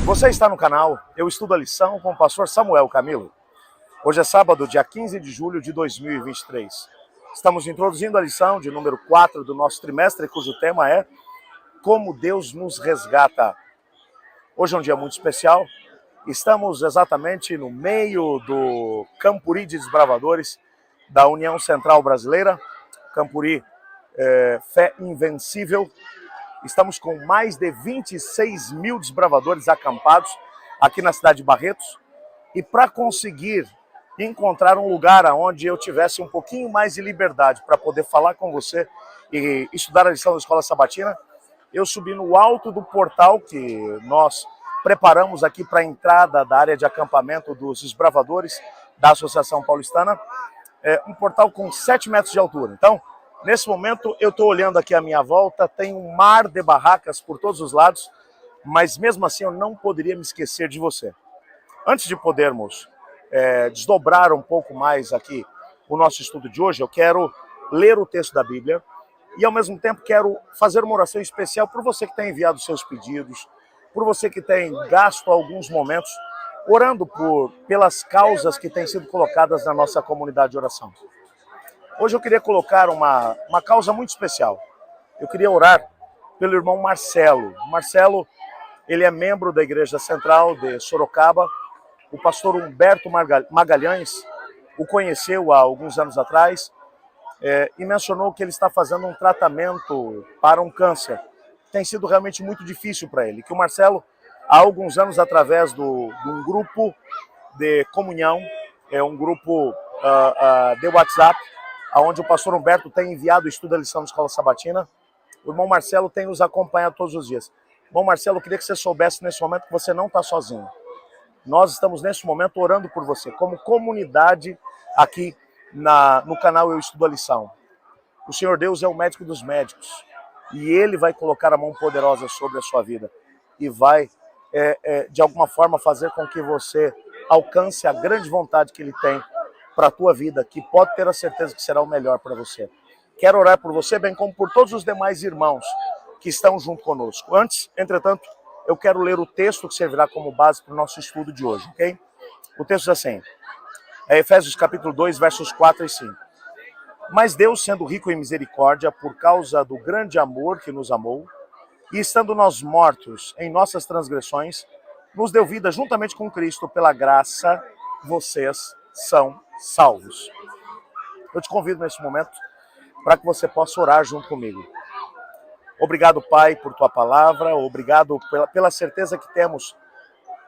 Você está no canal Eu Estudo a Lição com o pastor Samuel Camilo. Hoje é sábado, dia 15 de julho de 2023. Estamos introduzindo a lição de número 4 do nosso trimestre, cujo tema é Como Deus nos resgata. Hoje é um dia muito especial. Estamos exatamente no meio do Campuri de Desbravadores da União Central Brasileira. Campuri, Fé Invencível. Estamos com mais de 26 mil desbravadores acampados aqui na cidade de Barretos. E para conseguir encontrar um lugar onde eu tivesse um pouquinho mais de liberdade para poder falar com você e estudar a lição da Escola Sabatina, eu subi no alto do portal que nós preparamos aqui para a entrada da área de acampamento dos desbravadores da Associação Paulistana. Um portal com 7 metros de altura. Então, nesse momento, eu estou olhando aqui à minha volta, tem um mar de barracas por todos os lados, mas mesmo assim eu não poderia me esquecer de você. Antes de podermos desdobrar um pouco mais aqui o nosso estudo de hoje, eu quero ler o texto da Bíblia e ao mesmo tempo quero fazer uma oração especial por você que tem enviado seus pedidos, por você que tem gasto alguns momentos orando pelas causas que têm sido colocadas na nossa comunidade de oração. Hoje eu queria colocar uma causa muito especial. Eu queria orar pelo irmão Marcelo. Marcelo, ele é membro da Igreja Central de Sorocaba. O pastor Humberto Magalhães o conheceu há alguns anos atrás e mencionou que ele está fazendo um tratamento para um câncer. Tem sido realmente muito difícil para ele. Que o Marcelo, há alguns anos, através de um grupo de comunhão, um grupo de WhatsApp, onde o pastor Humberto tem enviado o estudo da lição da Escola Sabatina, o irmão Marcelo tem nos acompanhado todos os dias. Irmão Marcelo, eu queria que você soubesse nesse momento que você não está sozinho. Nós estamos nesse momento orando por você, como comunidade aqui no canal Eu Estudo a Lição. O Senhor Deus é o médico dos médicos e Ele vai colocar a mão poderosa sobre a sua vida e vai, de alguma forma, fazer com que você alcance a grande vontade que Ele tem para a tua vida, que pode ter a certeza que será o melhor para você. Quero orar por você, bem como por todos os demais irmãos que estão junto conosco. Antes, entretanto, eu quero ler o texto que servirá como base para o nosso estudo de hoje, ok? O texto diz assim, Efésios capítulo 2, versos 4 e 5. Mas Deus, sendo rico em misericórdia, por causa do grande amor que nos amou, e estando nós mortos em nossas transgressões, nos deu vida juntamente com Cristo, pela graça, vocês são salvos. Eu te convido nesse momento para que você possa orar junto comigo. Obrigado, Pai, por tua palavra, obrigado pela certeza que temos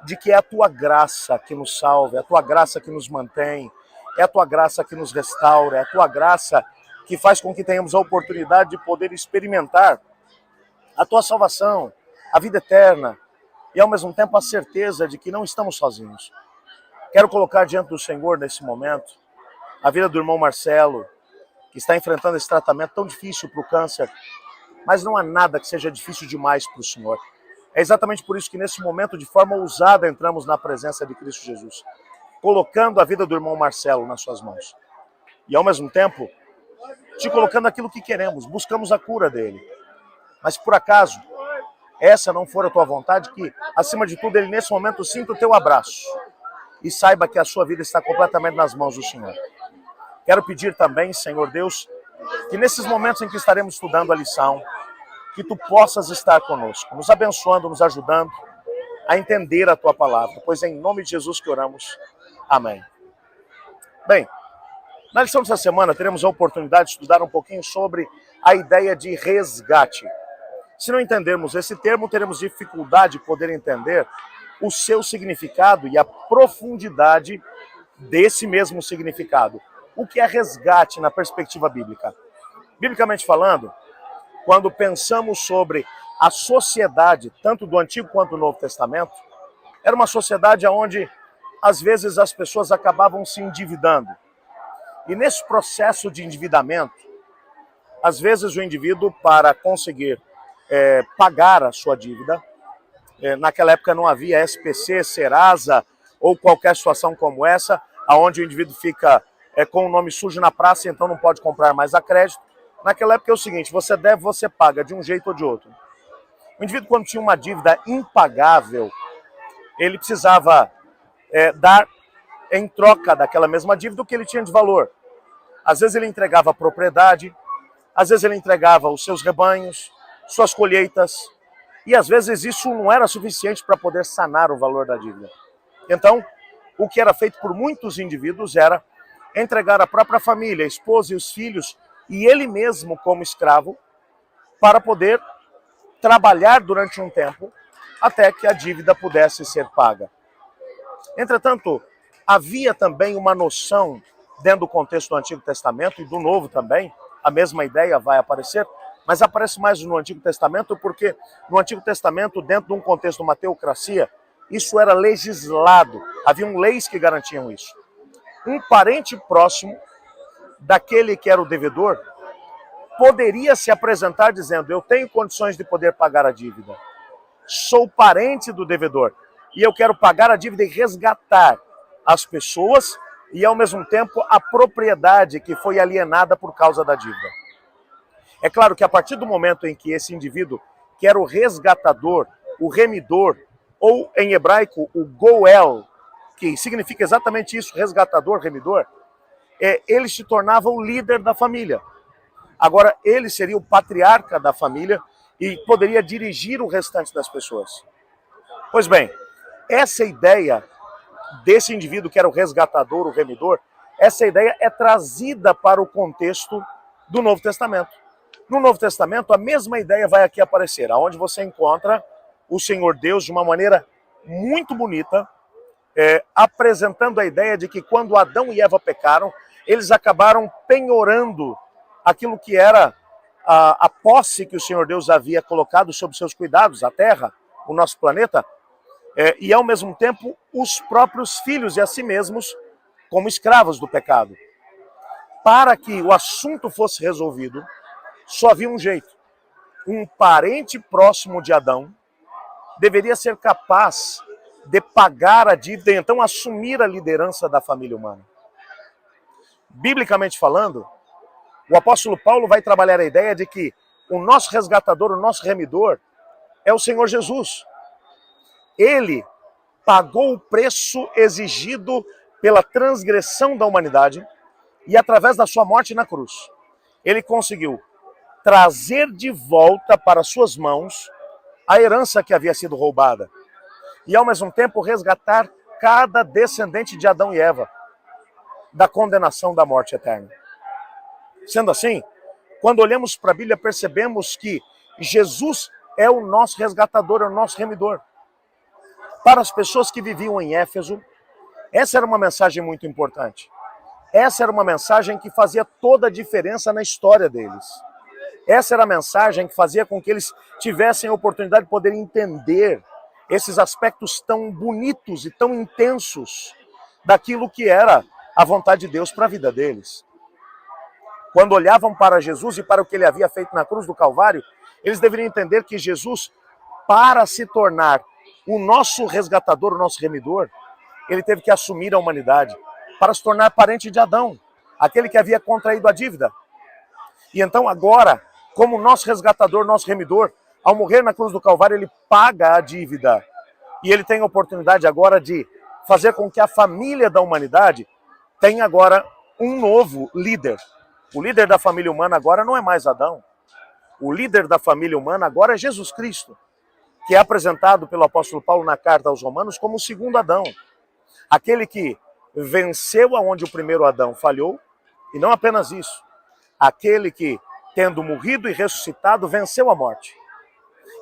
de que é a tua graça que nos salva, é a tua graça que nos mantém, é a tua graça que nos restaura, é a tua graça que faz com que tenhamos a oportunidade de poder experimentar a tua salvação, a vida eterna e ao mesmo tempo a certeza de que não estamos sozinhos. Quero colocar diante do Senhor nesse momento a vida do irmão Marcelo, que está enfrentando esse tratamento tão difícil para o câncer, mas não há nada que seja difícil demais para o Senhor. É exatamente por isso que nesse momento, de forma ousada, entramos na presença de Cristo Jesus, colocando a vida do irmão Marcelo nas suas mãos. E ao mesmo tempo, te colocando aquilo que queremos, buscamos a cura dele. Mas por acaso, essa não for a tua vontade, que acima de tudo ele nesse momento sinta o teu abraço e saiba que a sua vida está completamente nas mãos do Senhor. Quero pedir também, Senhor Deus, que nesses momentos em que estaremos estudando a lição, que tu possas estar conosco, nos abençoando, nos ajudando a entender a tua palavra, pois é em nome de Jesus que oramos. Amém. Bem, na lição dessa semana teremos a oportunidade de estudar um pouquinho sobre a ideia de resgate. Se não entendermos esse termo, teremos dificuldade de poder entender o seu significado e a profundidade desse mesmo significado. O que é resgate na perspectiva bíblica? Biblicamente falando, quando pensamos sobre a sociedade, tanto do Antigo quanto do Novo Testamento, era uma sociedade onde, às vezes, as pessoas acabavam se endividando. E nesse processo de endividamento, às vezes o indivíduo, para conseguir pagar a sua dívida, naquela época não havia SPC, Serasa ou qualquer situação como essa, onde o indivíduo fica com o nome sujo na praça, então não pode comprar mais a crédito. Naquela época é o seguinte, você deve, você paga de um jeito ou de outro. O indivíduo, quando tinha uma dívida impagável, ele precisava dar em troca daquela mesma dívida o que ele tinha de valor. Às vezes ele entregava a propriedade, às vezes ele entregava os seus rebanhos, suas colheitas, e às vezes isso não era suficiente para poder sanar o valor da dívida. Então, o que era feito por muitos indivíduos era entregar a própria família, a esposa e os filhos, e ele mesmo como escravo, para poder trabalhar durante um tempo, até que a dívida pudesse ser paga. Entretanto, havia também uma noção, dentro do contexto do Antigo Testamento e do Novo também, a mesma ideia vai aparecer, mas aparece mais no Antigo Testamento porque no Antigo Testamento, dentro de um contexto de uma teocracia, isso era legislado, haviam leis que garantiam isso. Um parente próximo daquele que era o devedor poderia se apresentar dizendo: eu tenho condições de poder pagar a dívida, sou parente do devedor e eu quero pagar a dívida e resgatar as pessoas e ao mesmo tempo a propriedade que foi alienada por causa da dívida. É claro que a partir do momento em que esse indivíduo, que era o resgatador, o remidor, ou em hebraico o goel, que significa exatamente isso, resgatador, remidor, ele se tornava o líder da família. Agora, ele seria o patriarca da família e poderia dirigir o restante das pessoas. Pois bem, essa ideia desse indivíduo que era o resgatador, o remidor, essa ideia é trazida para o contexto do Novo Testamento. No Novo Testamento, a mesma ideia vai aqui aparecer, onde você encontra o Senhor Deus de uma maneira muito bonita, apresentando a ideia de que quando Adão e Eva pecaram, eles acabaram penhorando aquilo que era a posse que o Senhor Deus havia colocado sob seus cuidados, a terra, o nosso planeta, e ao mesmo tempo os próprios filhos e a si mesmos como escravos do pecado. Para que o assunto fosse resolvido, só havia um jeito. Um parente próximo de Adão deveria ser capaz de pagar a dívida e então assumir a liderança da família humana. Biblicamente falando, o apóstolo Paulo vai trabalhar a ideia de que o nosso resgatador, o nosso remidor, é o Senhor Jesus. Ele pagou o preço exigido pela transgressão da humanidade e através da sua morte na cruz, ele conseguiu trazer de volta para suas mãos a herança que havia sido roubada e ao mesmo tempo resgatar cada descendente de Adão e Eva da condenação da morte eterna. Sendo assim, quando olhamos para a Bíblia, percebemos que Jesus é o nosso resgatador, é o nosso remidor. Para as pessoas que viviam em Éfeso, essa era uma mensagem muito importante. Essa era uma mensagem que fazia toda a diferença na história deles. Essa era a mensagem que fazia com que eles tivessem a oportunidade de poder entender esses aspectos tão bonitos e tão intensos daquilo que era a vontade de Deus para a vida deles. Quando olhavam para Jesus e para o que ele havia feito na cruz do Calvário, eles deveriam entender que Jesus, para se tornar o nosso resgatador, o nosso remidor, ele teve que assumir a humanidade para se tornar parente de Adão, aquele que havia contraído a dívida. E então agora, como nosso resgatador, nosso remidor, ao morrer na cruz do Calvário, ele paga a dívida. E ele tem a oportunidade agora de fazer com que a família da humanidade tenha agora um novo líder. O líder da família humana agora não é mais Adão. O líder da família humana agora é Jesus Cristo, que é apresentado pelo apóstolo Paulo na carta aos Romanos como o segundo Adão. Aquele que venceu aonde o primeiro Adão falhou, e não apenas isso, aquele que, tendo morrido e ressuscitado, venceu a morte.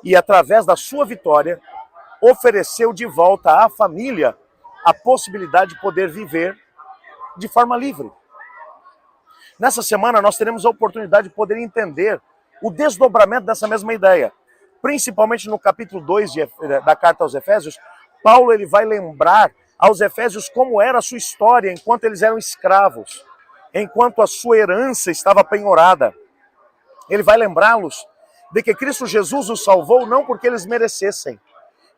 E através da sua vitória, ofereceu de volta à família a possibilidade de poder viver de forma livre. Nessa semana nós teremos a oportunidade de poder entender o desdobramento dessa mesma ideia. Principalmente no capítulo 2 da carta aos Efésios, Paulo ele vai lembrar aos Efésios como era a sua história enquanto eles eram escravos, enquanto a sua herança estava penhorada. Ele vai lembrá-los de que Cristo Jesus os salvou não porque eles merecessem,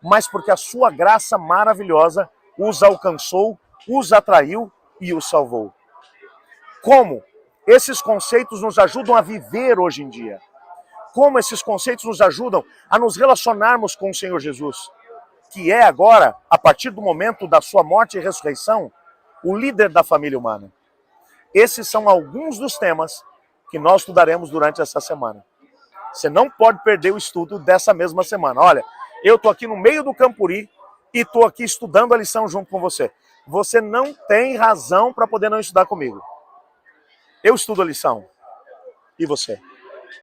mas porque a sua graça maravilhosa os alcançou, os atraiu e os salvou. Como esses conceitos nos ajudam a viver hoje em dia? Como esses conceitos nos ajudam a nos relacionarmos com o Senhor Jesus? que é agora, a partir do momento da sua morte e ressurreição, o líder da família humana. Esses são alguns dos temas que nós estudaremos durante essa semana. Você não pode perder o estudo dessa mesma semana. Olha, eu estou aqui no meio do Campuri e estou aqui estudando a lição junto com você. Você não tem razão para poder não estudar comigo. Eu estudo a lição. E você?